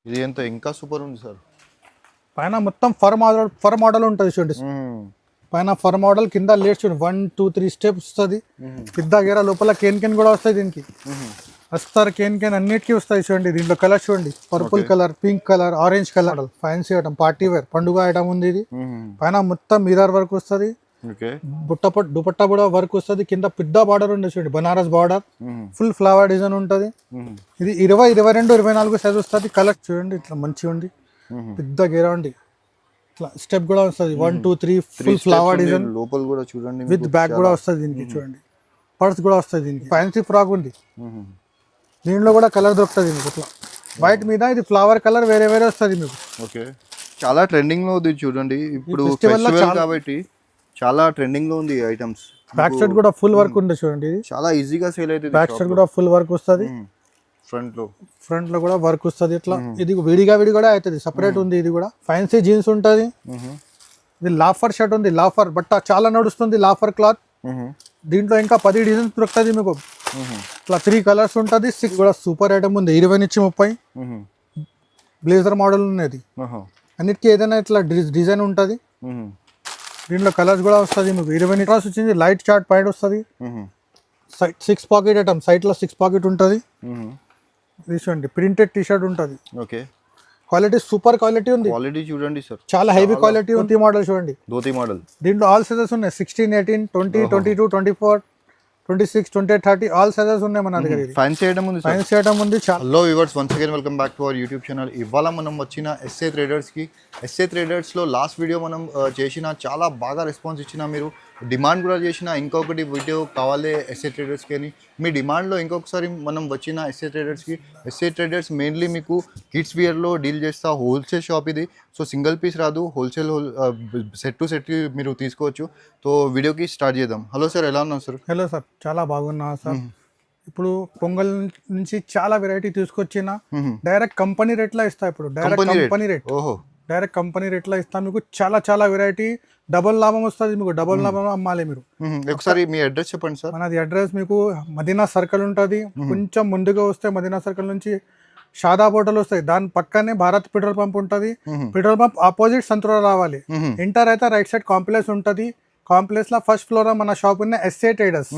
ఇది ఎంత ఇంకా సూపర్ ఉంది సార్. పైన మొత్తం ఫర్ మోడల్ ఉంటుంది చూడండి. పైన ఫర్ మోడల్, కింద లేట్ చూడండి 1 2 3 స్టెప్స్ వస్తుంది. పెద్ద గేరా లోపల కేన్ కూడా వస్తాయి దీనికి. అస్తర్ కేన్ అన్నిటికీ వస్తాయి చూడండి. దీంట్లో కలర్ చూడండి, purple colour, pink colour, orange colour. Fancy item, party wear, పండుగ ఐటమ్ ఉంది ఇది. పైన మొత్తం మిర్రర్ వర్క్ వస్తుంది. దుపట్టా కూడా వర్క్ వస్తుంది. కింద పెద్ద బార్డర్ ఉంది చూడండి, Banaras border, full flower design ఉంటుంది. ఇది 20 22 24 సైజ్ వస్తుంది. కలర్ చూడండి ఇట్లా మంచిగా ఉంది, పెద్ద గేరా ఉంది. ఇట్లా స్టెప్ కూడా వస్తుంది 1 2 3 ఫుల్ ఫ్లవర్ డిజైన్. లోపల కూడా చూడండి, విత్ బ్యాగ్ కూడా వస్తుంది దీనికి. చూడండి పర్స్ కూడా వస్తుంది దీనికి. ఫ్యాన్సీ ఫ్రాక్ ఉంది. దీంట్లో కూడా కలర్ దొరుకుతుంది మీకు. ఇట్లా వైట్ మీద ఇది ఫ్లవర్ కలర్ వేరే వస్తుంది మీకు. ఓకే, చాలా ట్రెండింగ్ లో ఉంది చూడండి. ఇప్పుడు ఫెస్టివల్ కాబట్టి చాలా ట్రెండింగ్ లో ఉంది ఐటమ్స్. బ్యాక్ సైడ్ కూడా ఫుల్ వర్క్ ఉంది చూడండి. ఇది చాలా ఈజీగా సేల్ అవుతుంది. బ్యాక్ సైడ్ కూడా ఫుల్ వర్క్ వస్తుంది. ఫ్రంట్ లో కూడా వర్క్ వస్తుంది. ఇట్లా ఇది విడిగా కూడా అవుతుంది, సపరేట్ ఉంది. ఇది కూడా ఫ్యాన్సీ జీన్స్ ఉంటుంది. ఇది లాఫర్ షర్ట్ ఉంది. లాఫర్ బట్ట చాలా నడుస్తుంది, లాఫర్ క్లాత్. దీంట్లో ఇంకా 10 డిజైన్స్ దొరుకుతుంది మీకు. ఇట్లా 3 కలర్స్ ఉంటుంది. 6 కూడా సూపర్ ఐటమ్ ఉంది. 20 నుంచి 30 బ్లేజర్ మోడల్ ఉన్నది. అన్నిటికీ ఏదైనా ఇట్లా డిజైన్ ఉంటుంది. దీంట్లో కలర్స్ కూడా వస్తుంది మీకు. 20 మీటర్స్ వచ్చింది. లైట్ చార్ట్ పాయింట్ వస్తుంది. 6 పాకెట్ ఐటమ్, సైడ్ లో 6 పాకెట్ ఉంటుంది. చూడండి ప్రింటెడ్ టీ షర్ట్ ఉంటుంది. ఓకే, క్వాలిటీ సూపర్ క్వాలిటీ ఉంది. క్వాలిటీ చూడండి సార్, చాలా హెవీ క్వాలిటీ ఉంది. మోడల్ చూడండి, ధోతి మోడల్. దీంట్లో ఆల్ సైజెస్ ఉన్నాయి. 16 18 20 22 24 26 28 30 ఆల్ సైజెస్ ఉన్నాయి మన దగ్గర. ఫ్యాన్సీ ఐటమ్ ఉంది. ఫ్యాన్సీ ఐటమ్ ఉంది. Hello viewers, once again welcome back to our YouTube channel. ఇవాళ మనం వచ్చిన ఎస్ఏ ట్రేడర్స్కి. ఎస్ఏ ట్రేడర్స్లో లాస్ట్ వీడియో మనం చేసిన చాలా బాగా రెస్పాన్స్ ఇచ్చిన, మీరు డిమాండ్ కూడా చేసిన ఇంకొకటి వీడియో కావాలి ఎస్ఏ ట్రేడర్స్కి అని. మీ డిమాండ్లో ఇంకొకసారి మనం వచ్చిన ఎస్ఏ ట్రేడర్స్కి. ఎస్ఏ ట్రేడర్స్ మెయిన్లీ మీకు కిడ్స్ వేర్లో డీల్ చేస్తా హోల్సేల్ షాప్ ఇది. సో సింగిల్ పీస్ రాదు, హోల్సేల్ సెట్ టు సెట్ మీరు తీసుకోవచ్చు. సో వీడియోకి స్టార్ట్ చేద్దాం. హలో సార్, ఎలా ఉన్నాం సార్? హలో సార్, చాలా బాగున్నా సార్. ఇప్పుడు పొంగల్ నుంచి చాలా వెరైటీ తీసుకొచ్చిన డైరెక్ట్ కంపెనీ రేట్లో ఇస్తా. ఇప్పుడు direct company rate, direct company రేట్లో ఇస్తా మీకు. చాలా వెరైటీ, డబుల్ లాభం వస్తుంది మీకు. డబుల్ లాభం అమ్మాలి మీరు. ఒకసారి మీ అడ్రస్ చెప్పండి సార్. మనది అడ్రస్ మీకు మదీనా సర్కిల్ ఉంటుంది. కొంచెం ముందుగా వస్తే మదీనా సర్కిల్ నుంచి షాదాబ్ హోటల్ వస్తాయి. దాని పక్కనే భారత్ పెట్రోల్ పంప్ ఉంటుంది. పెట్రోల్ పంప్ ఆపోజిట్ సంతూరా రావాలి. ఎంటర్ అయితే రైట్ సైడ్ కాంప్లెక్స్ ఉంటుంది. కాంప్లెక్స్ లో ఫస్ట్ ఫ్లోర్ మన షాప్ ఉన్న ఎస్ఏ ట్రేడర్స్.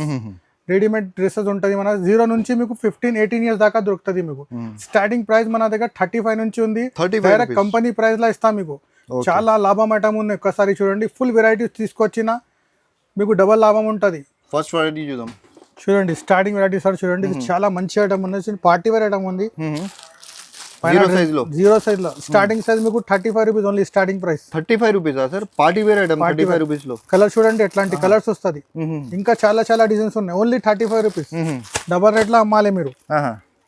రెడీమేడ్ డ్రెస్సెస్ ఉంటుంది. మన 0 నుంచి మీకు 15-18 ఇయర్స్ దాకా దొరుకుతుంది మీకు. స్టార్టింగ్ ప్రైస్ మన దగ్గర 35 నుంచి ఉంది. డైరెక్ట్ కంపెనీ ప్రైస్ లో ఇస్తాం మీకు. చాలా లాభం ఐటమ్ ఉంది. ఒక్కసారి చూడండి, ఫుల్ వెరైటీస్ తీసుకొచ్చిన మీకు డబల్ లాభం ఉంటుంది. ఫస్ట్ వెరైటీ చూద్దాం. చూడండి స్టార్టింగ్ వెరైటీ సార్ చూడండి. ఇది చాలా మంచి ఐటమ్ ఉంది. పార్టీ వేర్ ఐటమ్ ఉంది. 0 సైజ్ లో స్టార్టింగ్ సైజ్ మీకు 35 rupees only. Starting price 35 rupees sir. Party wear item 35 rupees లో. కలర్ చూడండి ఎట్లాంటి కలర్స్ వస్తుంది. ఇంకా చాలా డిజైన్స్ ఉన్నాయి. Only 35 rupees. డబల్ రేట్ లో అమ్మాలి మీరు.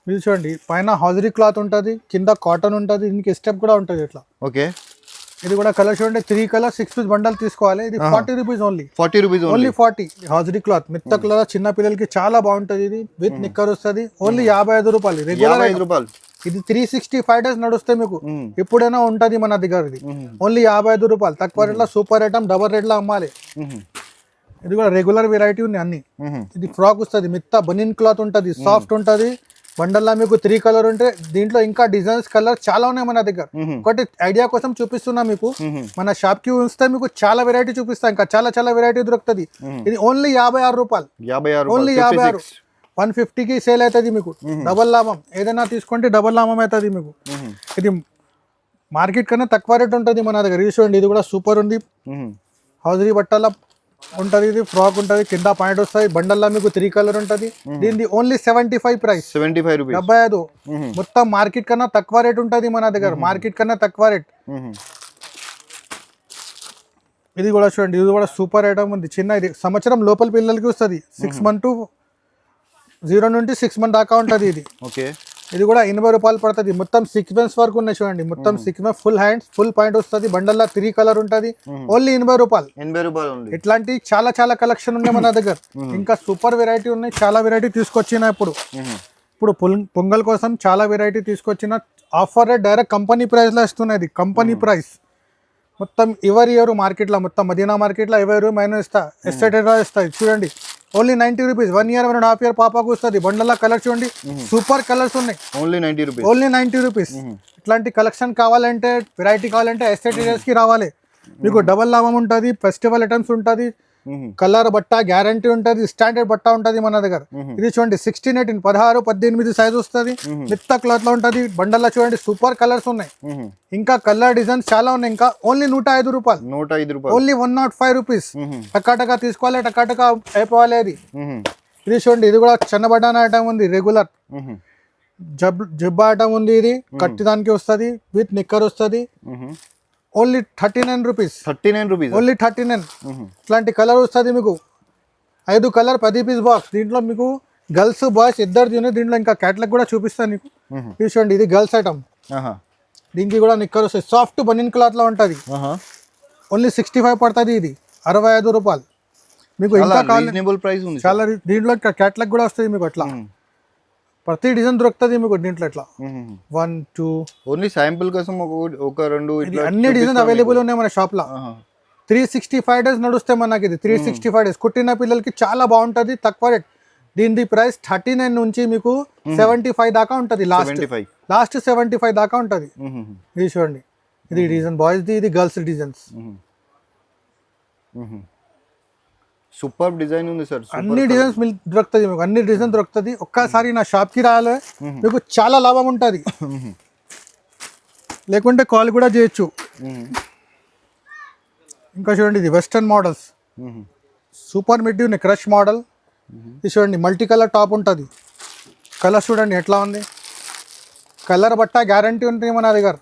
ఇది చూడండి, పైన హాజరీ క్లాత్ ఉంటుంది, కింద కాటన్ ఉంటుంది. దీనికి స్టెప్ కూడా ఉంటుంది ఇట్లా. ఓకే, ఇది కూడా కలర్ చూడండి. 3 కలర్ 6 పీస్ బండల్ తీసుకోవాలి. ఇది 40 rupees only. 40 rupees only 40. Hosiery cloth మెత్త కలర్, చిన్న పిల్లలకి చాలా బాగుంటుంది. ఇది విత్ నిక్కర్ వస్తుంది. ఓన్లీ 55 రూపాయలు. రెగ్యులర్ 55 రూపాయలు. ఇది 365 డేస్ నడుస్తే మీకు ఎప్పుడైనా ఉంటది మన దగ్గర. ఇది ఓన్లీ 55 రూపాయలు. తక్కువ రేట్ లో సూపర్ ఐటమ్, డబల్ రేట్ లో అమ్మాలి. ఇది కూడా రెగ్యులర్ వెరైటీ ఉంది అన్ని. ఇది ఫ్రాక్ వస్తుంది, మెత్త బనియన్ క్లాత్ ఉంటుంది, సాఫ్ట్ ఉంటుంది. బండల్లా మీకు 3 కలర్ ఉంటే దీంట్లో ఇంకా డిజైన్స్ కలర్ చాలా ఉన్నాయి మన దగ్గర. ఒకటి ఐడియా కోసం చూపిస్తున్నా మీకు. మన షాప్ కి వస్తే మీకు చాలా వెరైటీ చూపిస్తా. ఇంకా చాలా వెరైటీ దొరుకుతుంది. ఇది ఓన్లీ 56 రూపాయలు. ఓన్లీ 56. 150కి సేల్ అవుతుంది మీకు. డబల్ లాభం. ఏదైనా తీసుకుంటే డబల్ లాభం అవుతుంది మీకు. ఇది మార్కెట్ కన్నా తక్కువ రేట్ ఉంటుంది మన దగ్గర. చూడండి, ఇది కూడా సూపర్ ఉంది. హౌజరీ బట్టల ఉంటుంది. ఇది ఫ్రాక్ ఉంటుంది, కింద పాయింట్ వస్తుంది. బండల్లా మీకు 3 కలర్ ఉంటుంది. దీనిది ఓన్లీ 75 ప్రైస్. 75 రూపీస్. 75. మొత్తం మార్కెట్ కన్నా తక్కువ రేట్ ఉంటుంది మన దగ్గర. మార్కెట్ కన్నా తక్కువ రేట్. ఇది కూడా చూడండి, ఇది కూడా సూపర్ ఐటమ్ ఉంది. చిన్న ఇది సంవత్సరం లోపల పిల్లలకి వస్తుంది. 6 మంత్ 0 నుండి 6 మంత్ దాకా ఉంటుంది ఇది. ఓకే, ఇది కూడా 80 రూపాయలు పడుతుంది. మొత్తం సీక్వెన్స్ వర్క్ ఉన్నాయి చూడండి. మొత్తం sequence, full hands, full point వస్తుంది. బండల్లా 3 కలర్ ఉంటుంది. ఓన్లీ 80 రూపాయలు. 80 రూపాయలు. ఇట్లాంటి చాలా కలెక్షన్ ఉన్నాయి మన దగ్గర. ఇంకా సూపర్ వెరైటీ ఉన్నాయి. చాలా వెరైటీ తీసుకొచ్చిన ఇప్పుడు పొంగల్ కోసం చాలా వెరైటీ తీసుకొచ్చిన. Offer rate direct company price లో ఇస్తున్నది. కంపెనీ ప్రైస్ మొత్తం ఎవరు మార్కెట్ లో, మొత్తం మదీనా మార్కెట్ లో ఎవరు మైనస్ ఇస్తా. ఎస్టేట్ ఇస్తా. చూడండి, ఓన్లీ 90 రూపీస్ 1 ఇయర్ 1.5 ఇయర్ పాపకు వస్తుంది. బండల్లా కలర్ చూడండి, సూపర్ కలర్స్ ఉన్నాయి. Only 90 rupees. Only 90 rupees. ఇట్లాంటి కలెక్షన్ కావాలంటే, వెరైటీ కావాలంటే ఎస్ఏ ట్రేడర్స్ కి రావాలి. మీకు డబల్ లాభం ఉంటుంది, ఫెస్టివల్ ఐటమ్స్ ఉంటుంది, కలర్ బట్ట గ్యారంటీ ఉంటుంది, స్టాండర్డ్ బట్ట ఉంటుంది మన దగ్గర. ఇది చూడండి 16, 18, 16, 18 సైజ్ వస్తుంది, మిత్త క్లాత్ లో ఉంటుంది. బండల్లో చూడండి సూపర్ కలర్స్ ఉన్నాయి, ఇంకా కలర్ డిజైన్స్ చాలా ఉన్నాయి. ఇంకా ఓన్లీ 105 రూపాయలు, 105 రూపాయలు, ఓన్లీ 105 రూపీస్. టకాటకా తీసుకోవాలి, టకాటకా అయిపోవాలి. అది ఇది చూడండి, ఇది కూడా చిన్న బటాన్ ఐటమ్ ఉంది, రెగ్యులర్ జబ్బా ఐటమ్ ఉంది. ఇది కట్టి దానికి వస్తుంది, విత్ నిక్కర్ వస్తుంది. Only 39 rupees, 39 rupees, only 39. ఇట్లాంటి కలర్ వస్తుంది మీకు, 5 కలర్ 10 పీస్ బాక్స్. దీంట్లో మీకు గర్ల్స్ బాయ్స్ ఇద్దరు ఉన్నాయి. దీంట్లో ఇంకా క్యాటలాగ్ కూడా చూపిస్తాను మీకు. చూడండి, ఇది గర్ల్స్ ఐటమ్, దీనికి కూడా నిక్కర్ వస్తుంది, సాఫ్ట్ బనియన్ క్లాత్ లో ఉంటుంది. ఓన్లీ 65 పడుతుంది. ఇది 65 రూపాయలు. మీకు ఇంకా కావాలి చాలా. దీంట్లో ఇంకా క్యాటలాగ్ కూడా వస్తుంది మీకు. అట్లా ప్రతి డిజైన్ దొరుకుతుంది మీకు దీంట్లో. ఇట్లా 1, 2 ఓన్లీ శాంపుల్ కోసం ఒక 2 అన్ని డిజైన్ అవైలబుల్ ఉన్నాయి మన షాప్ లో. 365 డేస్ నడుస్తే మనకి. ఇది 365 డేస్ కుట్టిన పిల్లలకి చాలా బాగుంటది, తక్కువ రేట్. దీని ప్రైస్ 39 నుంచి మీకు 75 దాకా ఉంటది. లాస్ట్ 75 దాకా ఉంటది. ఇది చూడండి, ఇది డిజైన్ బాయ్స్ ది, ఇది గర్ల్స్ డిజైన్స్. సూపర్ డిజైన్ ఉంది సార్. అన్ని డిజైన్స్ దొరుకుతుంది మీకు, అన్ని డిజైన్ దొరుకుతుంది. ఒక్కసారి నా షాప్ కి రావాలి, మీకు చాలా లాభం ఉంటుంది. లేకుంటే కాల్ కూడా చేయొచ్చు. ఇంకా చూడండి, ఇది వెస్టర్న్ మోడల్స్, సూపర్ మిడ్ ఉన్నాయి, క్రష్ మోడల్. ఇది చూడండి, మల్టీ కలర్ టాప్ ఉంటుంది. కలర్ చూడండి ఎట్లా ఉంది, కలర్ బట్ట గ్యారంటీ ఉంటుంది మన దగ్గర.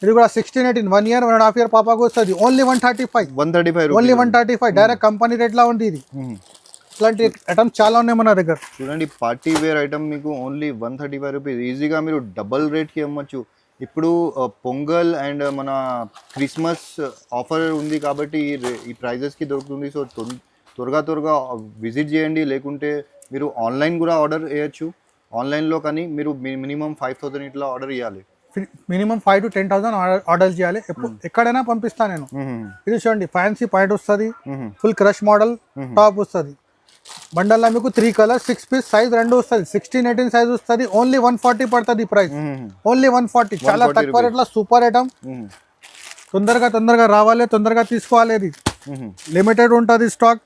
ఇది కూడా 16, 18, 1 ఇయర్ 1.5 ఇయర్ పాపకు వస్తుంది. Only 135, only 135. Direct company rate లా ఉంది. ఇది ఇట్లాంటి ఐటమ్స్ చాలా ఉన్నాయి మన దగ్గర. చూడండి, పార్టీ వేర్ ఐటమ్ మీకు ఓన్లీ 135 రూపీస్. ఈజీగా మీరు డబల్ రేట్కి అమ్మచ్చు. ఇప్పుడు పొంగల్ అండ్ మన క్రిస్మస్ ఆఫర్ ఉంది కాబట్టి ఈ ప్రైజెస్కి దొరుకుతుంది. సో త్వరగా విజిట్ చేయండి. లేకుంటే మీరు ఆన్లైన్ కూడా ఆర్డర్ వేయచ్చు. ఆన్లైన్లో కానీ మీరు మినిమం 5,000 ఇట్లా ఆర్డర్ ఇవ్వాలి. మినిమం 5 to 10,000 ఆర్డర్ చేయాలి. ఎక్కడైనా పంపిస్తాను నేను. ఇది చూడండి, ఫ్యాన్సీ పాయింట్ వస్తుంది, ఫుల్ క్రష్ మోడల్ టాప్ వస్తుంది. బండల్లో మీకు 3 కలర్ 6 పీస్ సైజ్ 2 వస్తుంది. 16, 18 సైజ్ వస్తుంది. ఓన్లీ 140 పడుతుంది ప్రైస్, ఓన్లీ 140. చాలా తక్కువ రేట్లో సూపర్ ఐటమ్. తొందరగా రావాలి, తొందరగా తీసుకోవాలి. ఇది లిమిటెడ్ ఉంటుంది స్టాక్.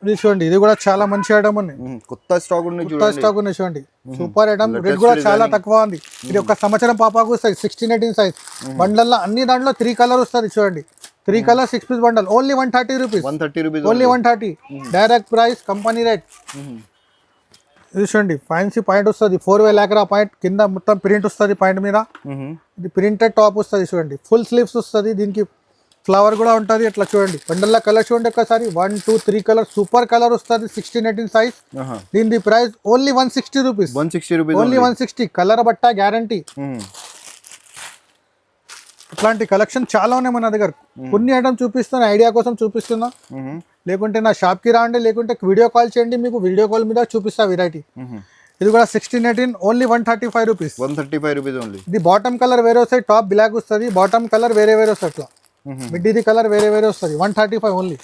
ఇది చూడండి, ఇది కూడా చాలా మంచి ఐటమ్ ఉంది, కొత్త స్టాక్ ఉంది చూడండి. సూపర్ ఐటమ్, రేట్ కూడా చాలా తక్కువ ఉంది. ఇది ఒక సంవత్సరం పాపకు వస్తుంది, 16, 18 సైజ్. బండల్లో అన్ని దాంట్లో 3 కలర్ వస్తుంది చూడండి. 3 colour 6 piece bundle, only 130 rupees, only 130. Direct price, company rate. ఇది చూడండి, ఫ్యాన్సీ పాయింట్ వస్తుంది, 4 లాక్రా పాయింట్. కింద మొత్తం ప్రింట్ వస్తుంది పాయింట్ మీద. ఇది ప్రింటెడ్ టాప్ వస్తుంది చూడండి, ఫుల్ స్లీవ్స్ వస్తుంది. దీనికి ఫ్లవర్ కూడా ఉంటుంది. ఇట్లా చూడండి, బండల్లా కలర్ చూడండి ఒకసారి. 1, 2, 3 కలర్, సూపర్ కలర్ వస్తుంది. 16, 18 సైజ్. దీని price only 160 rupees, only 160. Colour బట్ట గ్యారంటీ. ఇట్లాంటి కలెక్షన్ చాలా ఉన్నాయి మన దగ్గర. కొన్ని ఐటమ్ చూపిస్తున్నా, ఐడియా కోసం చూపిస్తున్నా. లేకుంటే నా షాప్ కి రాండి, లేకుంటే వీడియో కాల్ చేయండి, మీకు వీడియో కాల్ మీద చూపిస్తా వెరైటీ. ఇది కూడా 16, 18, ఓన్లీ 135 రూపీస్, 135 రూపీస్ ఓన్లీ. ఇది బాటమ్ కలర్ వేరే వస్తాయి, టాప్ బ్లాక్ వస్తుంది. బాటమ్ కలర్ వేరే వస్తాయి. అట్లా మిడ్డీది కలర్ వేరే వస్తుంది. 135 ఓన్లీ.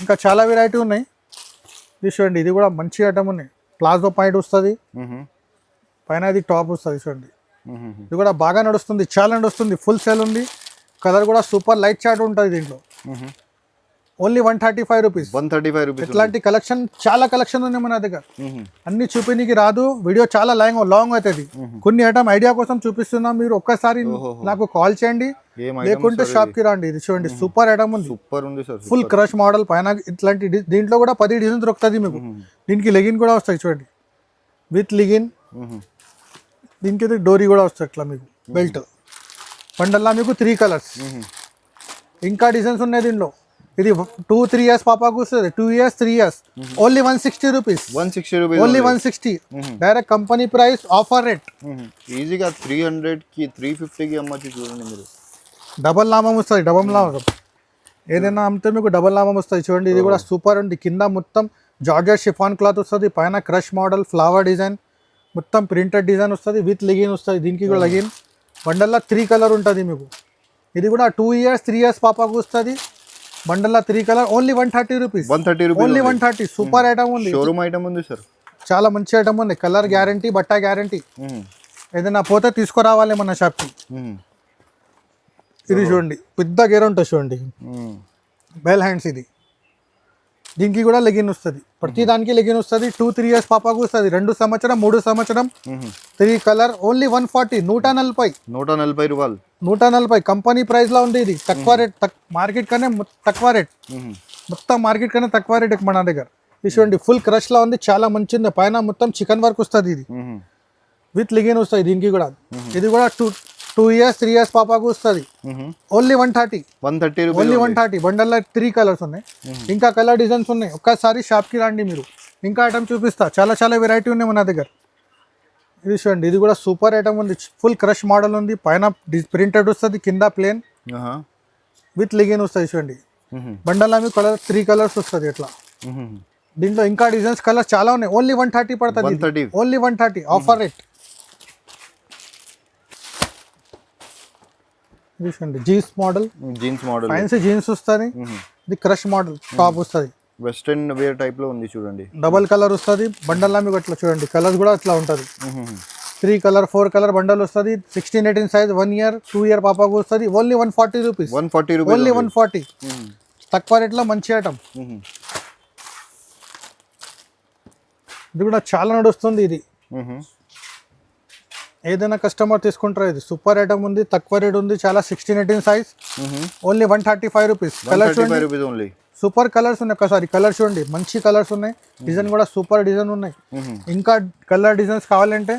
ఇంకా చాలా వెరైటీ ఉన్నాయి. ఇది చూడండి, ఇది కూడా మంచి ఐటమ్ ఉన్నాయి. ప్లాజో పాయింట్ వస్తుంది, పైన ఇది టాప్ వస్తుంది చూడండి. ఇది కూడా బాగా నడుస్తుంది, చాలా నడుస్తుంది, ఫుల్ సేల్ ఉంది. కలర్ కూడా సూపర్ లైట్ చాట్ ఉంటుంది దీంట్లో. Only 135 rupees, 135 rupees. ఇట్లాంటి కలెక్షన్ చాలా కలెక్షన్ ఉన్నాయి మన దగ్గర. అన్ని చూపినికి రాదు, వీడియో చాలా లాంగ్ అవుతుంది. కొన్ని ఐటమ్ ఐడియా కోసం చూపిస్తున్నా. మీరు ఒక్కసారి నాకు కాల్ చేయండి, లేకుంటే షాప్ కి రండి. ఇది చూడండి, సూపర్ ఐటమ్ ఉంది, సూపర్ ఉంది సార్. ఫుల్ క్రష్ మోడల్ పైన. ఇట్లాంటి దీంట్లో కూడా 10 డిజైన్ దొరుకుతుంది మీకు. దీనికి లెగిన్ కూడా వస్తాయి చూడండి, విత్ లెగిన్. దీనికి డోరీ కూడా వస్తాయి ఇట్లా మీకు, బెల్ట్. బండల్లా మీకు 3 కలర్స్. ఇంకా డిజైన్స్ ఉన్నాయి దీంట్లో. ఇది 2, 3 ఇయర్స్ పాపకు వస్తుంది, 2 years 3 years. Only 160 rupees, 160 rupees, only 160. Direct company price, offer rate. ఈజీగా 300కి 350కి అమ్మచ్చు చూడండి మీరు. డబల్ లాభం వస్తుంది, డబల్ లాభం. ఏదైనా అమ్మితే మీకు డబల్ లాభం వస్తుంది చూడండి. ఇది కూడా సూపర్ ఉంది. కింద మొత్తం జార్జెట్ షిఫాన్ క్లాత్ వస్తుంది, పైన క్రష్ మోడల్ ఫ్లవర్ డిజైన్, మొత్తం ప్రింటెడ్ డిజైన్ వస్తుంది, విత్ లెగిన్ వస్తుంది. దీనికి కూడా లెగిన్. బండల్లా 3 కలర్ ఉంటుంది మీకు. ఇది కూడా 2 ఇయర్స్ 3 ఇయర్స్ పాపకు వస్తుంది. బండల్లా 3 colour only 130 rupees. 130 rupees only 130. Super item ఉంది, షోరూమ్ ఐటమ్ ఉంది సార్. చాలా మంచి ఐటమ్ ఉంది. కలర్ గ్యారంటీ, బట్ట గ్యారంటీ. ఏదైనా పోతే తీసుకురావాలి మన షాప్కి. ఇది చూడండి, పెద్ద గేర్ ఉంటుంది చూడండి, బెల్ హ్యాండ్స్. ఇది దీనికి కూడా లెగిన్ వస్తుంది, ప్రతి దానికి లెగిన్ వస్తుంది. 2-3 ఇయర్స్ పాపకు వస్తుంది, 2 సంవత్సరం 3 సంవత్సరం. 3 కలర్ ఓన్లీ 140. 140 రూపాయలు. 140 కంపెనీ ప్రైస్ లో ఉంది. ఇది తక్కువ రేట్, మార్కెట్ కన్నా తక్కువ రేట్, మొత్తం మార్కెట్ కన్నా తక్కువ రేట్ మన దగ్గర. ఇది చూడండి, ఫుల్ క్రష్ లా ఉంది, చాలా మంచిది. పైన మొత్తం చికెన్ వర్క్ వస్తుంది. ఇది విత్ లెగిన్ వస్తుంది దీనికి కూడా. ఇది కూడా 2 ఇయర్స్ 3 ఇయర్స్ పాపకు వస్తుంది. ఓన్లీ 130. ఓన్లీ 130. బండల్లో 3 కలర్స్ ఉన్నాయి, ఇంకా కలర్ డిజైన్స్ ఉన్నాయి. ఒక్కసారి షాప్కి రండి మీరు, ఇంకా ఐటమ్ చూపిస్తా. చాలా చాలా వెరైటీ ఉన్నాయి మన దగ్గర. ఇది చూడండి, ఇది కూడా సూపర్ ఐటమ్ ఉంది. ఫుల్ క్రష్ మోడల్ ఉంది, పైన ప్రింటెడ్ వస్తుంది, కింద ప్లేన్ విత్ లెగిన్ వస్తుంది. చూడండి, బండల్లో మీకు కలర్ 3 కలర్స్ వస్తుంది ఇట్లా. దీంట్లో ఇంకా డిజైన్స్ కలర్స్ చాలా ఉన్నాయి. ఓన్లీ 130 పడుతుంది. Only 130 offer rate. చూడండి, జీన్స్ మోడల్ ఫ్యాన్సీ జీన్స్ వస్తుంది. ఇది క్రష్ మోడల్ టాప్ వస్తుంది, వెస్టర్న్ వేర్ టైప్ లో ఉంది. చూడండి, డబల్ కలర్ వస్తుంది బండల్లా మీకు. అట్లా చూడండి, కలర్స్ కూడా అట్లా ఉంటుంది. 3 కలర్ 4 కలర్ బండల్ వస్తుంది. 16-18 సైజ్, 1 ఇయర్ 2 ఇయర్ పాపకు వస్తుంది. Only 140 rupees. ఓన్లీ 140. తక్కువ రేట్లో మంచి ఐటమ్. ఇది కూడా చాలా నడుస్తుంది. ఇది ఏదైనా కస్టమర్ తీసుకుంటారు. ఇది సూపర్ ఐటమ్ ఉంది, తక్కువ రేట్ ఉంది, చాలా. 16-18 size, only 135 rupees. Colours only super colours ఉన్నాయి. ఒకసారి కలర్ చూడండి, మంచి కలర్స్ ఉన్నాయి. డిజైన్ కూడా సూపర్ డిజైన్ ఉన్నాయి. ఇంకా కలర్ డిజైన్స్ కావాలంటే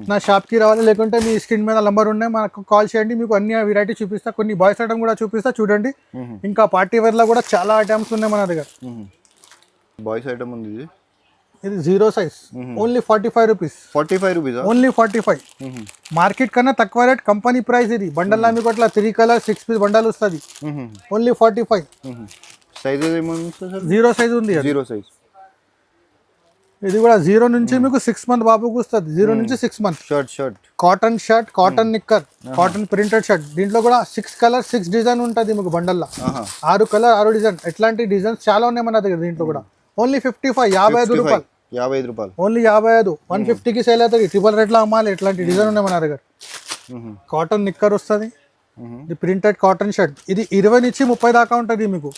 నా షాప్కి రావాలి, లేకుంటే మీ స్క్రీన్ మీద నంబర్ ఉన్నాయి, మనకు కాల్ చేయండి. మీకు అన్ని వెరైటీ చూపిస్తా, కొన్ని బాయ్స్ ఐటమ్ కూడా చూపిస్తా. చూడండి, ఇంకా పార్టీ వేర్ లో కూడా చాలా ఐటమ్స్ ఉన్నాయి మన దగ్గర. బాయ్స్ ఐటమ్ ఉంది. ఇది 0 size, only 45 rupees. Only 45. Market కన్నా తక్కువ రేట్, కంపెనీ ప్రైస్. ఇది బండల్లా మీకు అట్లా 3 కలర్ 6 పీస్ బండల్ వస్తుంది. ఓన్లీ 45. సైజ్ 0 సైజ్ ఉంది. ఇది కూడా 0 నుంచి మీకు 6 మంత్ బాబుకు వస్తుంది. 0 నుంచి 6 month. Shirt cotton shirt, cotton knicker, cotton printed shirt. దీంట్లో కూడా 6 కలర్ 6 డిజైన్ ఉంటుంది మీకు బండల్లా. 6 కలర్ 6 డిజైన్. ఎట్లాంటి డిజైన్స్ చాలా ఉన్నాయి మన దగ్గర. దీంట్లో కూడా ఓన్లీ 55. 55 రూపాయలు. ఓన్లీ 55. 150కి సేల్ అవుతుంది. ట్రిపుల్ రేట్లో అమ్మాలి. ఎట్లాంటి డిజైన్ ఉన్నాయి మన దగ్గర. కాటన్ నిక్కర్ వస్తుంది. ఇది ప్రింటెడ్ కాటన్ షర్ట్. ఇది 20 నుంచి 30 దాకా ఉంటుంది మీకు.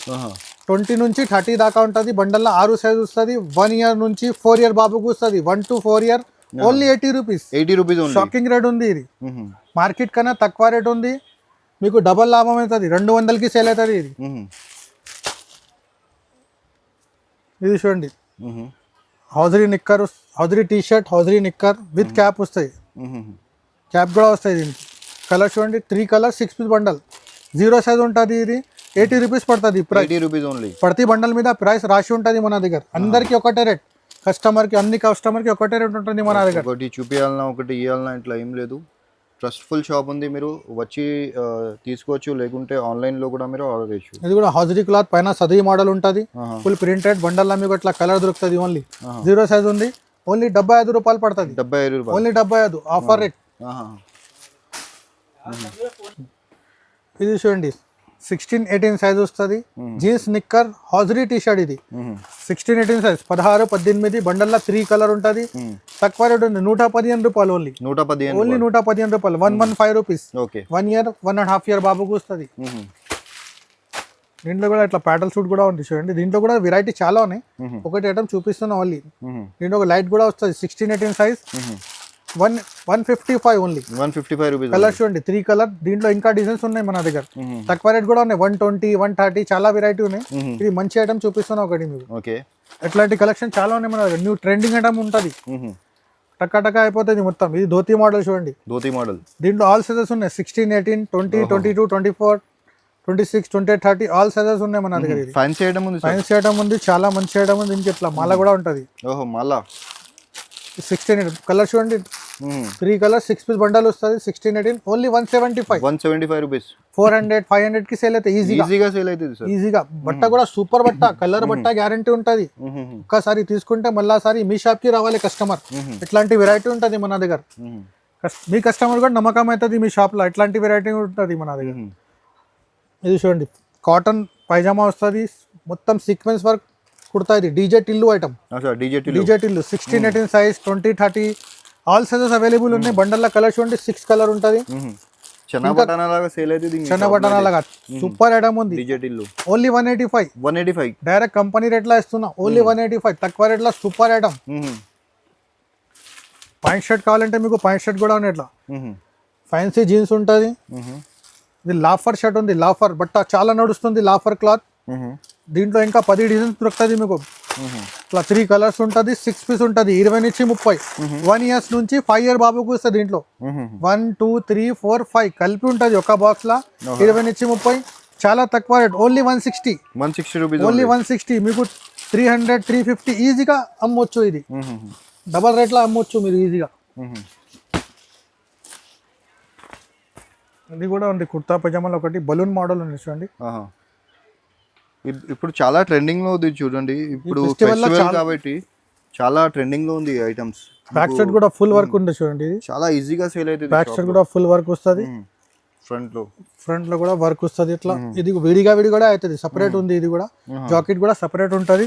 20 నుంచి 30 దాకా ఉంటుంది. బండల్లో 6 సైజ్ వస్తుంది. 1 ఇయర్ నుంచి 4 ఇయర్ బాబుకు వస్తుంది. 1 to 4 year. Only 80 rupees. Shocking rate ఉంది. ఇది మార్కెట్ కన్నా తక్కువ రేట్ ఉంది, మీకు డబల్ లాభం అవుతుంది. 200కి సేల్ అవుతుంది. ఇది చూడండి, hosiery knicker, hosiery T shirt, hosiery knicker with cap వస్తాయి. క్యాప్ కూడా వస్తాయి దీనికి. కలర్ చూడండి, 3 కలర్ 6 పీస్ బండల్. 0 సైజ్ ఉంటుంది. ఇది 80 రూపీస్ పడుతుంది. ప్రతి బండల్ మీద ప్రైస్ రాసి ఉంటుంది మన దగ్గర. అందరికి ఒకటే రేట్. అన్ని కస్టమర్కి ఒకటే రేట్ ఉంటుంది మన దగ్గర. ఒకటి చూపించాలన్నా ఒకటి ఇవ్వాలన్నా ఇట్లా ఏం లేదు. ట్రస్ట్ఫుల్ షాప్ ఉంది, మీరు వచ్చి తీసుకోవచ్చు, లేకుంటే ఆన్లైన్ లో కూడా మీరు ఆర్డర్ చేయొచ్చు. ఇది కూడా హౌజరీ క్లాత్, పైన సదీ మోడల్ ఉంటుంది. ఫుల్ ప్రింటెడ్ బండల్ మీకు అట్లా కలర్ దొరుకుతుంది. ఓన్లీ 0 సైజ్ ఉంది. ఓన్లీ 75 రూపాయలు పడుతుంది. 75 రూపాయలు. Only 75 offer rate. ఇది చూడండి, 16-18 సైజ్ వస్తుంది. Jeans knicker hosiery T shirt. ఇది 16-18 సైజ్, 16-18 బండల్లో 3 కలర్ ఉంటుంది. తక్కువ రేట్ ఉంది. 115 రూపాయలు. ఓన్లీ 115 రూపాయలు. 115 రూపీస్. 1 ఇయర్ 1.5 ఇయర్ బాబుకు వస్తుంది. దీంట్లో కూడా ఇట్లా ప్యాటల్ సూట్ కూడా ఉంది చూడండి. దీంట్లో కూడా వెరైటీ చాలా ఉన్నాయి. ఒకటి ఐటమ్ చూపిస్తున్నా ఓన్లీ. దీంట్లో ఒక లైట్ కూడా వస్తుంది. 16-18 సైజ్, 155 ఓన్లీ. 155 రూపీస్. కలర్ చూడండి, 3 కలర్. దీంట్లో ఇంకా డిజైన్స్ ఉన్నాయి మన దగ్గర. తక్కువ రేట్ కూడా ఉన్నాయి. 120, 130 చాలా వెరైటీ ఉన్నాయి. ఇది మంచి ఐటమ్ చూపిస్తున్నా ఒకటి మీకు. ఎట్లాంటి కలెక్షన్ చాలా ఉన్నాయి మన దగ్గర. న్యూ ట్రెండింగ్ ఐటమ్ ఉంటుంది. టక్కా అయిపోతుంది మొత్తం. ఇది ధోతి మోడల్ చూడండి. దీంట్లో ఆల్ సైజెస్ ఉన్నాయి. 16, 18, 20, 22, 24, 26, 28, 30 ఆల్ సైజెస్ ఉన్నాయి మన దగ్గర. ఇది ఫ్యాన్సీ ఐటమ్ ఉంది. చాలా మంచి ఐటమ్ ఉంది. దీనికి ఇట్లా మాల కూడా ఉంటుంది. 16 కలర్ చూడండి. 3 కలర్ 6 పీస్ బండల్ వస్తుంది. 16-18 ఓన్లీ 175 రూపీస్. 400, 500 కి సేల్ అయితే ఈజీగా. బట్ట కూడా సూపర్ బట్ట, కలర్ బట్ట గ్యారంటీ ఉంటుంది. ఒక్కసారి తీసుకుంటే మళ్ళాసారి మీ షాప్ కి రావాలి కస్టమర్. ఇట్లాంటి వెరైటీ ఉంటుంది మన దగ్గర. మీ కస్టమర్ కూడా నమ్మకం అవుతుంది మీ షాప్ లో. ఇట్లాంటి వెరైటీ ఉంటుంది మన దగ్గర. ఇది చూడండి, కాటన్ పైజామా వస్తుంది, మొత్తం సీక్వెన్స్ వర్క్ కుర్తా, ఇది DJ Tillu item. DJ Tillu 16-18 size, 20-30 all sizes available ఉన్నాయి. బండల్లో కలర్ చూడండి, 6 కలర్ ఉంటుంది. చెన్న బటానా లాగా సేల్ అయితే చిన్న బటన్ లాగా సూపర్ ఐటమ్ ఉంది. ఓన్లీ 185 డైరెక్ట్ కంపెనీ రేట్ లా ఇస్తున్నా. ఓన్లీ 185 తక్కువ రేట్ లో సూపర్ ఐటమ్. పాయింట్ షర్ట్ కావాలంటే మీకు పాయింట్ షర్ట్ కూడా ఉన్నాయి. ఇట్లా ఫ్యాన్సీ జీన్స్ ఉంటుంది. ఇది లాఫర్ షర్ట్ ఉంది, లాఫర్ బట్ట చాలా నడుస్తుంది, లాఫర్ క్లాత్. దీంట్లో ఇంకా 10 డిజైన్స్ దొరుకుతుంది మీకు. ఇట్లా 3 కలర్స్ ఉంటుంది, 6 పీస్ ఉంటుంది. 20 నుంచి 30, 1 years నుంచి 5 year బాబుకు వస్తుంది. దీంట్లో 1 2 3 4 5 కలిపి ఉంటుంది ఒక బాక్స్ లా. 20 నుంచి 30 చాలా తక్కువ రేట్, ఓన్లీ 160 రూపీస్. ఓన్లీ 160 మీకు 300 350 ఈజీగా అమ్మొచ్చు. ఇది డబల్ రేట్ లో అమ్మొచ్చు మీరు ఈజీగా. ఇది కూడా ఉంది కుర్తా పైజామాలో ఒకటి బలూన్ మోడల్ ఉంది చూడండి. ఇప్పుడు చాలా ట్రెండింగ్ లో ఉంది చూడండి. ఇప్పుడు ఫెస్టివల్ కాబట్టి చాలా ట్రెండింగ్ లో ఉంది ఐటమ్స్. బ్యాక్ సైడ్ కూడా ఫుల్ వర్క్ ఉంది చూడండి. ఇది చాలా ఈజీగా సేల్ అవుతుంది. బ్యాక్ సైడ్ కూడా ఫుల్ వర్క్ వస్తుంది. ఫ్రంట్ లో కూడా వర్క్ వస్తుంది. ఇట్లా ఇది విడిగా కూడా అవుతుంది, సపరేట్ ఉంది. ఇది కూడా జాకెట్ కూడా సపరేట్ ఉంటుంది.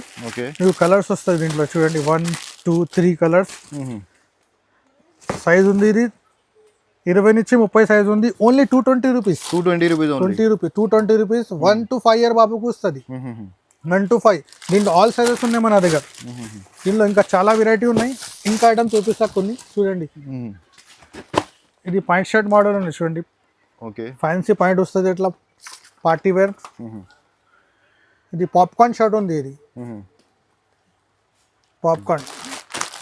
మీకు కలర్స్ వస్తుంది దీంట్లో చూడండి, 1 2 3 కలర్స్. సైజ్ ఉంది ఇది 20 నుంచి 30 సైజ్ ఉంది. Only 220 rupees. 220 rupees 1 to 5 year బాబుకు వస్తుంది. 1 to 5 దీంట్లో ఆల్ సైజెస్ ఉన్నాయి మన దగ్గర. దీంట్లో ఇంకా చాలా వెరైటీ ఉన్నాయి. ఇంకా ఐటమ్ చూపిస్తా కొన్ని చూడండి. ఇది పాయింట్ షర్ట్ మోడల్ ఉంది చూడండి. ఫ్యాన్సీ పాయింట్ వస్తుంది ఇట్లా పార్టీ వేర్. ఇది పాప్కార్న్ షర్ట్ ఉంది. ఇది పాప్కార్న్.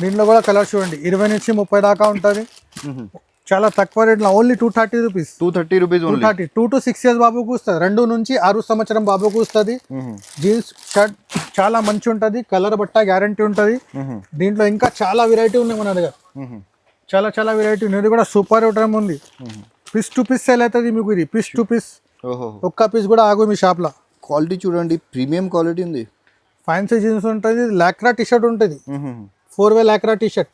దీంట్లో కూడా కలర్ చూడండి, 20 నుంచి 30 దాకా ఉంటుంది. చాలా తక్కువ రేట్లో ఓన్లీ 230 రూపీస్. 230 2 to 6 years బాబుకు వస్తుంది. 2 నుంచి 6 సంవత్సరం బాబుకు వస్తుంది. జీన్స్ షర్ట్ చాలా మంచి ఉంటుంది, కలర్ బట్ట గ్యారంటీ ఉంటుంది. దీంట్లో ఇంకా చాలా వెరైటీ ఉన్నాయి మన దగ్గర. చాలా వెరైటీ ఉంది. ఇది కూడా సూపర్ ఐటమ్ ఉంది. పీస్ టు పీస్ సేల్ అవుతుంది మీకు. ఇది పీస్ టు పీస్, ఒక్క పీస్ కూడా ఆగు మీ షాప్ లో. క్వాలిటీ చూడండి, ప్రీమియం క్వాలిటీ ఉంది. ఫ్యాన్సీ జీన్స్ ఉంటుంది. లాక్రా టీ షర్ట్ ఉంటుంది, 4-way Lakra T shirt.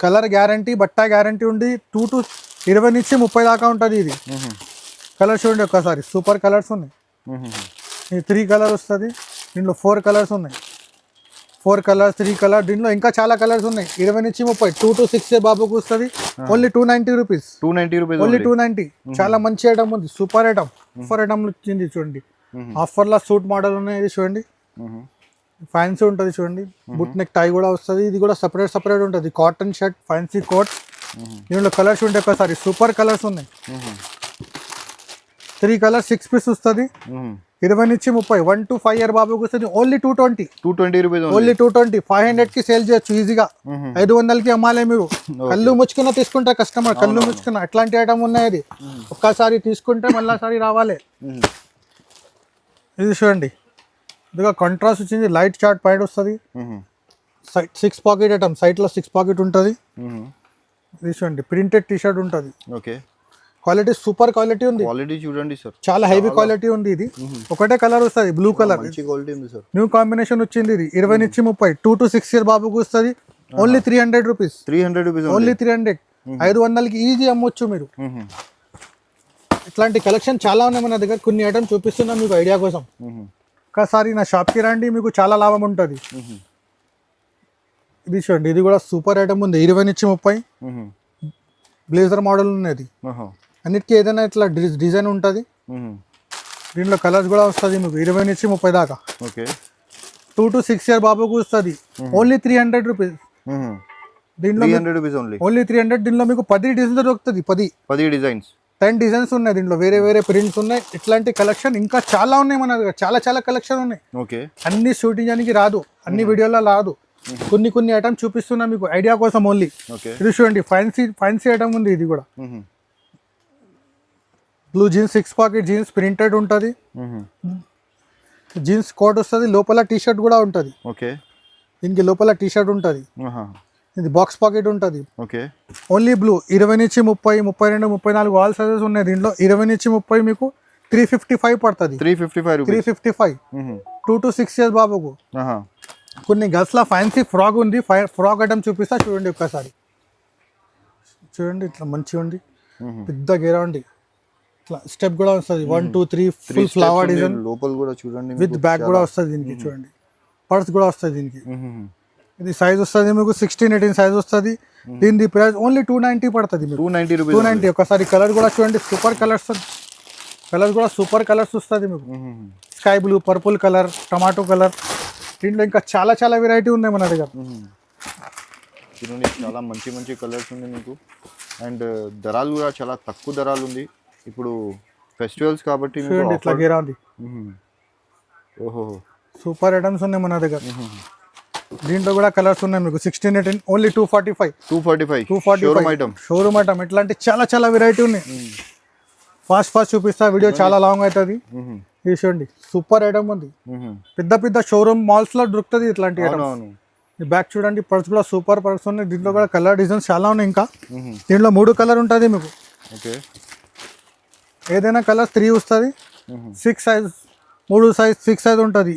Colour guarantee, బట్ట గ్యారంటీ ఉంది. 20 నుంచి 30 దాకా ఉంటుంది. ఇది కలర్ చూడండి ఒక్కసారి, సూపర్ కలర్స్ ఉన్నాయి. ఇది 3 కలర్ వస్తుంది. దీంట్లో 4 కలర్స్ ఉన్నాయి. 4 కలర్స్ 3 కలర్. దీంట్లో ఇంకా చాలా కలర్స్ ఉన్నాయి. 20 నుంచి 30 2 to 6 year బాబుకు వస్తుంది. Only 290 rupees. ఓన్లీ 290. చాలా మంచి ఐటమ్ ఉంది, సూపర్ ఐటమ్. ఆఫర్ ఐటమ్ వచ్చింది చూడండి. ఆఫర్ లో సూట్ మోడల్ ఉన్నాయి. ఇది చూడండి, ఫ్యాన్సీ ఉంటుంది చూడండి. బుట్ నెక్ టై కూడా వస్తుంది. ఇది కూడా సపరేట్ ఉంటుంది. Cotton shirt, fancy coat. దీంట్లో కలర్స్ ఉంటాయి ఒకసారి, సూపర్ కలర్స్ ఉన్నాయి. 3 కలర్స్ 6 పీస్ వస్తుంది. 20 నుంచి 30 1 to 5 year బాబుకి వస్తుంది. Only 220 rupees. ఓన్లీ 220. 500 కి సేల్ చేయొచ్చు ఈజీగా. 500కి అమ్మాలే మీరు. కళ్ళు ముచ్చుకున్న తీసుకుంటే కస్టమర్, కళ్ళు ముచ్చుకున్న అట్లాంటి ఐటమ్ ఉన్నాయి. అది ఒక్కసారి తీసుకుంటే మళ్ళాసారి రావాలి. ఇది చూడండి, ఇదిగా కాంట్రాస్ట్ వచ్చింది. లైట్ చార్ట్ ప్యాంట్ వస్తుంది. 6 పాకెట్ ఐటమ్, సైడ్ లో 6 పాకెట్ ఉంటుంది. ఇది చూడండి, ప్రింటెడ్ టీ షర్ట్ ఉంటుంది. క్వాలిటీ సూపర్ క్వాలిటీ ఉంది. చూడండి సార్, చాలా హెవీ క్వాలిటీ ఉంది. ఇది ఒకటే కలర్ వస్తుంది, బ్లూ కలర్. న్యూ కాంబినేషన్ వచ్చింది. ఇది 20 నుంచి 30 2 to 6 year బాబుకు వస్తుంది. Only 300 rupees. ఓన్లీ 300. 500కి ఈజీ అమ్మొచ్చు మీరు. ఇట్లాంటి కలెక్షన్ చాలా ఉన్నాయి మన దగ్గర. కొన్ని ఐటమ్ చూపిస్తున్నాం మీకు ఐడియా కోసం. ఒకసారి నా షాప్కి రండి, మీకు చాలా లాభం ఉంటుంది. ఇది చూడండి, ఇది కూడా సూపర్ ఐటమ్ ఉంది. 20 నుంచి 30 బ్లేజర్ మోడల్ ఉన్నది. అన్నిటికీ ఏదైనా ఇట్లా డిజైన్ ఉంటుంది. దీంట్లో కలర్స్ కూడా వస్తుంది మీకు. 20 నుంచి 30 దాకా. 2 to 6 year బాబుకు వస్తుంది. Only 300 rupees. దీంట్లో ఓన్లీ 300. దీంట్లో మీకు 10 డిజైన్స్ దొరుకుతుంది. 10 డిజైన్స్, 10 డిజైన్స్ ఉన్నాయి. దీంట్లో వేరే ప్రింట్స్ ఉన్నాయి. ఇట్లాంటి కలెక్షన్ ఇంకా చాలా ఉన్నాయి మన దగ్గర. చాలా కలెక్షన్ ఉన్నాయి. అన్ని షూటింగ్ చేయడానికి రాదు, అన్ని వీడియోలో రాదు. కొన్ని ఐటమ్ చూపిస్తున్నా మీకు ఐడియా కోసం ఓన్లీ. ఇది చూడండి, ఫ్యాన్సీ ఐటమ్ ఉంది. ఇది కూడా blue jeans, 6 pocket jeans, printed ఉంటుంది. జీన్స్ కోట్ వస్తుంది. లోపల టీ షర్ట్ కూడా ఉంటుంది. దీనికి లోపల టీ షర్ట్ ఉంటుంది. ఇది బాక్స్ పాకెట్ ఉంటుంది. Only blue. 20 నుంచి 30 32 34 ఆల్ సైజెస్ ఉన్నాయి దీంట్లో. 20 నుంచి 30 మీకు 355 పడుతుంది. 355. 2 to 6 years బాబుకు. కొన్ని గర్ల్స్ లా ఫ్యాన్సీ ఫ్రాక్ ఉంది. ఫ్రాక్ ఐటమ్ చూపిస్తా చూడండి ఒక్కసారి. చూడండి, ఇట్లా మంచిగా ఉంది. పెద్ద గేరా ఉంది. ఇట్లా స్టెప్ కూడా వస్తుంది 1 2 3 ఫుల్ ఫ్లవర్ డిజైన్ లోపల కూడా చూడండి విత్ బ్యాక్ కూడా వస్తుంది దీనికి చూడండి. పర్స్ కూడా వస్తుంది దీనికి. ఇది సైజ్ వస్తుంది మీకు 16-18 సైజ్ వస్తుంది. దీని ప్రైస్ ఓన్లీ 290 పడుతుంది మీకు. 290. ఒకసారి కలర్ కూడా చూడండి, సూపర్ కలర్స్ కూడా సూపర్ కలర్స్ వస్తుంది మీకు. Sky blue, purple colour, tomato colour. దీంట్లో ఇంకా చాలా చాలా వెరైటీ ఉన్నాయి మన దగ్గర. చూడండి చాలా మంచి మంచి కలర్స్ ఉంది మీకు. అండ్ ధరలు కూడా చాలా తక్కువ ధరలు ఉంది. ఇప్పుడు ఫెస్టివల్స్ కాబట్టి చూడండి ఇట్లా గేరా ఉంది. ఓహో సూపర్ ఐటమ్స్ ఉన్నాయి మన దగ్గర. దీంట్లో కూడా కలర్స్ ఉన్నాయి మీకు. 16-18 ఓన్లీ 245 షోరూమ్ ఐటమ్. ఇట్లాంటి చాలా చాలా వెరైటీ ఉన్నాయి. ఫాస్ట్ చూపిస్తా, వీడియో చాలా లాంగ్ అవుతుంది. ఇది చూడండి సూపర్ ఐటమ్ ఉంది. పెద్ద పెద్ద షోరూమ్ మాల్స్ లో దొరుకుతుంది ఇట్లాంటి ఐటమ్. బ్యాక్ చూడండి, పర్స్ కూడా సూపర్ పర్స్ ఉన్నాయి. దీంట్లో కూడా కలర్ డిజైన్స్ చాలా ఉన్నాయి. ఇంకా దీంట్లో 3 కలర్ ఉంటుంది మీకు. ఏదైనా కలర్ 3 వస్తుంది. 6 సైజ్ 3 సైజ్ 6 సైజ్ ఉంటుంది.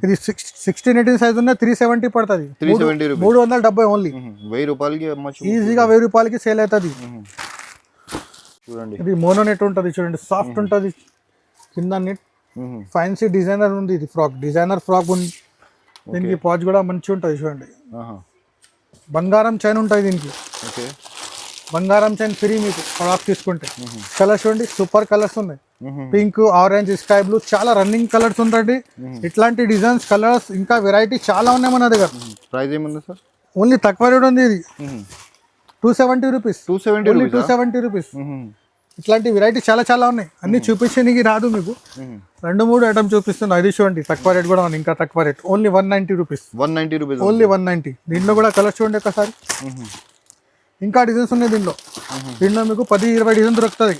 ఇది 16-18 సైజ్ ఉన్న 370 పడుతుంది. 370 ఓన్లీ. 1000 రూపాయలకి ఈజీగా 1000 రూపాయలకి సేల్ అవుతుంది. చూడండి ఇది మోనో నెట్ ఉంటుంది చూడండి, సాఫ్ట్ ఉంటుంది. కింద నెట్ ఫ్యాన్సీ డిజైనర్ ఉంది. ఇది డిజైనర్ ఫ్రాక్ ఉంది. దీనికి పాచ్ కూడా మంచిగా ఉంటుంది చూడండి. బంగారం చైన్ ఉంటుంది దీనికి. బంగారం చైన్ ఫ్రీ మీకు ఫ్రాక్ తీసుకుంటే. కలర్స్ చూడండి సూపర్ కలర్స్ ఉన్నాయి. పింక్, ఆరెంజ్, స్కై బ్లూ చాలా రన్నింగ్ కలర్స్ ఉంటాయి. ఇట్లాంటి డిజైన్స్, కలర్స్ ఇంకా వెరైటీ చాలా ఉన్నాయి మన దగ్గర. ప్రైస్ ఏముంది సార్? ఓన్లీ తక్కువ రేట్ ఉంది. ఇది 270 రూపీస్. 270 రూపీస్. ఇట్లాంటి వెరైటీ చాలా చాలా ఉన్నాయి. అన్ని చూపించడానికి రాదు మీకు. 2-3 ఐటమ్ చూపిస్తున్నా. అది చూడండి తక్కువ రేట్ కూడా ఉంది. ఇంకా తక్కువ రేట్ ఓన్లీ 190 రూపీస్. ఓన్లీ 190. దీంట్లో కూడా కలర్స్ చూడండి ఒకసారి. ఇంకా డిజైన్స్ ఉన్నాయి దీంట్లో. మీకు 10-20 డిజైన్ దొరుకుతుంది.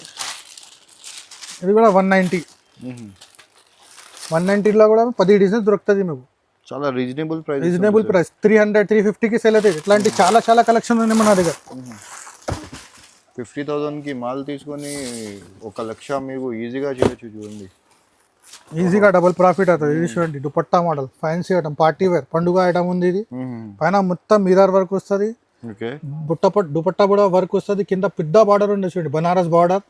ఇది కూడా 190. 190లో కూడా 10 డిజైన్స్ దొరుకుతుంది మీకు. చాలా రీజనబుల్ ప్రైస్. 300-350కి సేల్ అవుతాయి. ఇట్లాంటి చాలా చాలా కలెక్షన్ ఉన్నాయి మన దగ్గర. 50,000కి మాల్ తీసుకొని 1 లక్ష మీకు ఈజీగా చేయొచ్చు. చూడండి ఈజీగా డబుల్ ప్రాఫిట్ అవుతుంది. ఇది చూడండి dupatta model, fancy item, party wear, పండుగ ఐటమ్ ఉంది. ఇది పైన మొత్తం మిర్రర్ వర్క్ వస్తుంది. దుపట్టా కూడా వర్క్ వస్తుంది. కింద పెద్ద బార్డర్ ఉంది చూడండి, Banaras border.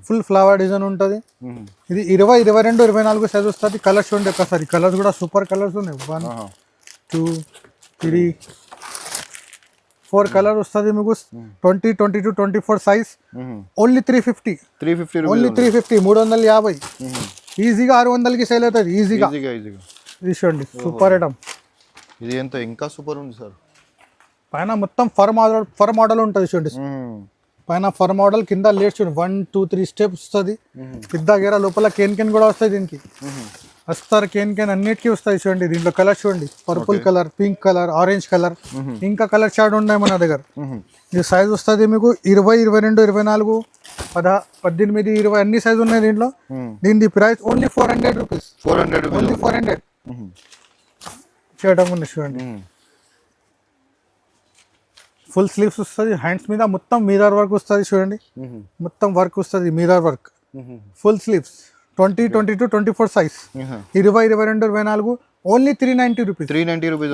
Full flower design ఉంటుంది. ఇది 20, 22, 24 సైజ్ వస్తుంది. కలర్స్ చూడండి ఒకసారి. కలర్స్ కూడా సూపర్ కలర్స్ ఉన్నాయి. 1 2 3 4 కలర్ వస్తుంది మీకు. 20, 22, 24 సైజ్. ఓన్లీ 350. ఓన్లీ 350. 350. ఈజీగా 600కి సేల్ అవుతుంది. ఈజీగా. ఇది చూడండి సూపర్ ఐటమ్. ఇది ఎంత ఇంకా సూపర్ ఉంది సార్. పైన మొత్తం ఫర్ మోడల్ ఉంటుంది చూడండి. పైన ఫర్ మోడల్, కింద లేట్ చూడండి 1 2 3 స్టెప్స్ వస్తుంది. పెద్ద గేర లోపల కేన్ కూడా వస్తాయి దీనికి. అస్తర్ కేన్ అన్నిటికీ వస్తాయి చూడండి. దీంట్లో కలర్ చూడండి, purple colour, pink colour, orange colour, ఇంకా కలర్ చార్ట్ ఉన్నాయి మన దగ్గర. ఇది సైజ్ వస్తుంది మీకు 20, 22, 24, 18, 20 అన్ని సైజ్ ఉన్నాయి దీంట్లో. దీని ప్రైస్ ఓన్లీ 400 రూపీస్. ఓన్లీ 400 చేయడం ఉంది చూడండి. ఫుల్ స్లీవ్స్ వస్తుంది. హ్యాండ్స్ మీద మొత్తం మిర్రర్ వర్క్ వస్తుంది చూడండి. మొత్తం వర్క్ వస్తుంది, mirror work. Full sleeves 20, 22, 24 size. 20, 22, 24 only 390 rupees.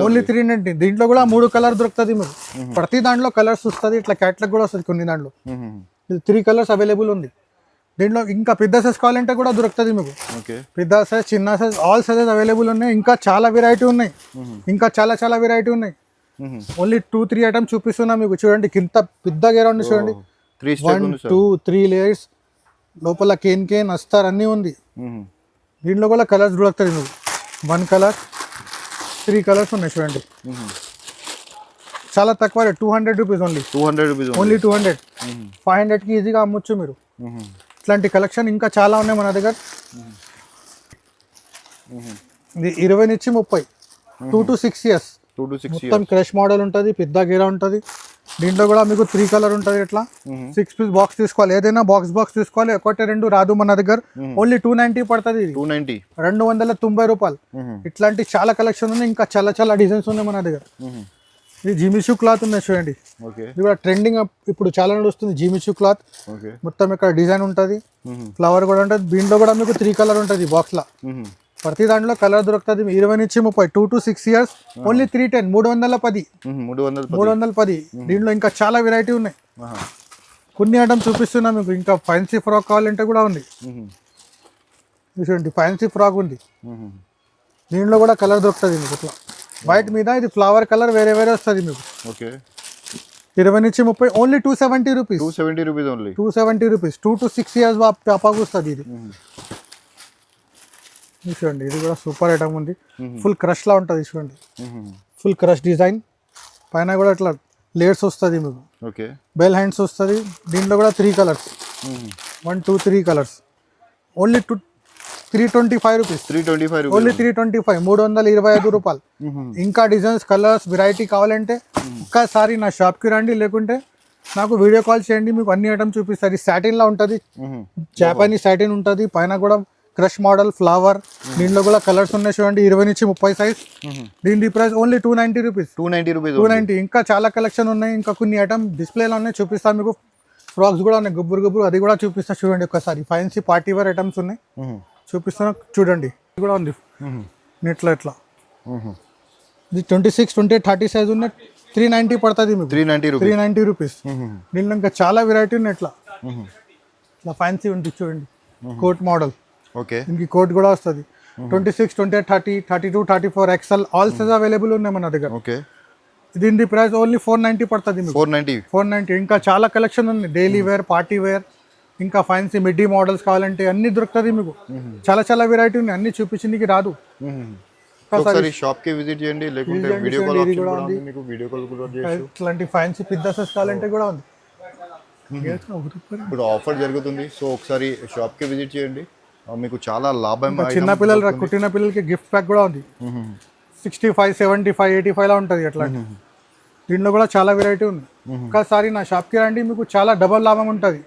Only 390. దీంట్లో కూడా 3 కలర్ దొరుకుతుంది మీకు. ప్రతి దాంట్లో కలర్స్ వస్తుంది. ఇట్లా క్యాట్లాగ్ కూడా వస్తుంది కొన్ని దాంట్లో. 3 కలర్స్ అవైలబుల్ ఉంది దీంట్లో. ఇంకా పెద్ద సైజ్ కావాలంటే కూడా దొరుకుతుంది మీకు. పెద్ద సైజ్, చిన్న సైజ్, ఆల్ సైజెస్ అవైలబుల్ ఉన్నాయి. ఇంకా చాలా వెరైటీ ఉన్నాయి. ఓన్లీ 2-3 ఐటమ్స్ చూపిస్తున్నా మీకు. చూడండి కింద పెద్ద గేరా ఉంది చూడండి. 1 2 3 లేయర్స్. లోపల కేన్ అస్తర్ అన్నీ ఉంది. దీంట్లో కూడా కలర్స్ దొరుకుతాయి మీకు. 1 కలర్, 3 కలర్స్ ఉన్నాయి చూడండి. చాలా తక్కువ రేట్. 200 rupees only. 200. 500కి ఈజీగా అమ్మొచ్చు మీరు. ఇట్లాంటి కలెక్షన్ ఇంకా చాలా ఉన్నాయి మన దగ్గర. ఇది 20 నుంచి 30, 2 to 6 ఇయర్స్. మొత్తం క్రష్ మోడల్ ఉంటుంది. పెద్ద గేరా ఉంటుంది. దీంట్లో కూడా మీకు 3 కలర్ ఉంటుంది. ఇట్లా 6 పీస్ బాక్స్ తీసుకోవాలి. ఏదైనా బాక్స్ తీసుకోవాలి. 1 2 రాదు మన దగ్గర. ఓన్లీ 290 పడుతుంది. 290 రూపాయలు. ఇట్లాంటి చాలా కలెక్షన్ ఉన్నాయి. ఇంకా చాలా చాలా డిజైన్స్ ఉన్నాయి మన దగ్గర. ఇది జిమిచూ క్లాత్ ఉన్నాయి చూడండి. ఇది కూడా ట్రెండింగ్ ఇప్పుడు చాలా నడుస్తుంది. జిమిచూ క్లాత్ మొత్తం ఇక్కడ డిజైన్ ఉంటుంది. ఫ్లవర్ కూడా ఉంటుంది. దీంట్లో కూడా మీకు 3 కలర్ ఉంటుంది బాక్స్ లా. ప్రతి దాంట్లో కలర్ దొరుకుతుంది. 20 నుంచి 30, 2 to 6 ఇయర్స్. ఓన్లీ 310. 310. దీంట్లో ఇంకా చాలా వెరైటీ ఉన్నాయి. కొన్ని ఐటమ్ చూపిస్తున్నా మీకు. ఇంకా ఫ్యాన్సీ ఫ్రాక్ కావాలంటే కూడా ఉంది. చూడండి ఫ్యాన్సీ ఫ్రాక్ ఉంది. దీంట్లో కూడా కలర్ దొరుకుతుంది మీకు ఇట్లా వైట్ మీద. ఇది ఫ్లవర్ కలర్ వేరే వేరే వస్తుంది మీకు. ఓకే 20 నుంచి 30 only 270 rupees. 270 rupees only. 270 rupees. 2 to 6 years పాపాకు వస్తుంది ఇది. చూడండి ఇది కూడా సూపర్ ఐటమ్ ఉంది. ఫుల్ క్రష్ లా ఉంటుంది చూడండి. ఫుల్ క్రష్ డిజైన్ పైన కూడా ఇట్లా లేయర్స్ వస్తుంది మీకు. ఓకే బెల్ హ్యాండ్స్ వస్తుంది. దీంట్లో కూడా 3 colours 1 2 3 colours only 325 rupees. 325 only 325 325 రూపాయలు. ఇంకా డిజైన్స్ కలర్స్ వెరైటీ కావాలంటే ఒక్కసారి నా షాప్కి రండి, లేకుంటే నాకు వీడియో కాల్ చేయండి. మీకు అన్ని ఐటమ్ చూపిస్తుంది. సాటిన్ లా ఉంటుంది, జాపానీస్ సాటిన్ ఉంటుంది. పైన కూడా క్రష్ మోడల్ ఫ్లవర్. దీంట్లో కూడా కలర్స్ ఉన్నాయి చూడండి. 20 నుంచి 30 సైజ్. దీని ప్రైస్ ఓన్లీ 290 రూపీస్. 290 రూపీస్. 290. ఇంకా చాలా కలెక్షన్ ఉన్నాయి. ఇంకా కొన్ని ఐటమ్ డిస్ప్లేలో ఉన్నాయి, చూపిస్తాను మీకు. ఫ్రాక్స్ కూడా ఉన్నాయి గుబ్బురు గుబ్బురు, అది కూడా చూపిస్తా చూడండి ఒకసారి. ఫ్యాన్సీ పార్టీ వేర్ ఐటమ్స్ ఉన్నాయి, చూపిస్తాను చూడండి. ఇది కూడా ఉంది ఇట్లా ఇట్లా. ఇది 26 28 30 సైజ్ ఉన్నాయి. 390 పడుతుంది మీకు. 390 రూపీస్. దీంట్లో ఇంకా చాలా వెరైటీ ఉన్నాయి. ఇట్లా ఇట్లా ఫ్యాన్సీ ఉంది చూడండి. Coat model. ఓకే దీనికి కోట్ కూడా వస్తుంది. 26 28 30 32 34 XL ఆల్ సైజ్ అవైలబుల్ ఉన్నాయి మన దగ్గర. ఓకే దీని ప్రైస్ ఓన్లీ 490 పడుతుంది మీకు. 490. ఇంకా చాలా కలెక్షన్ ఉంది. డైలీ వేర్, పార్టీ వేర్, ఇంకా ఫ్యాన్సీ మిడ్డీ మోడల్స్ కావాలంటే అన్ని దొరుకుతుంది మీకు. చాలా చాలా వెరైటీ ఉన్నాయి, అన్ని చూపించింది రాదు. ఒకసారి షాప్ కి విజిట్ చేయండి, లేకుంటే వీడియో కాల్ ఆప్షన్ కూడా ఉంది మీకు. వీడియో కాల్ కూడా చేయొచ్చు. ఇట్లాంటి ఫ్యాన్సీ పిజ్జాస్ కావాలంటే కూడా ఉంది. ఇప్పుడు ఆఫర్ జరుగుతుంది, సో ఒకసారి షాప్ కి విజిట్ చేయండి, మీకు చాలా లాభం. చిన్న పిల్లలు కుట్టిన పిల్లలకి గిఫ్ట్ ప్యాక్ కూడా ఉంది. 65 75 85 లా ఉంటుంది అట్లా. దీంట్లో కూడా చాలా వెరైటీ ఉంది. ఒకసారి నా షాప్కి రండి, మీకు చాలా డబల్ లాభం ఉంటుంది.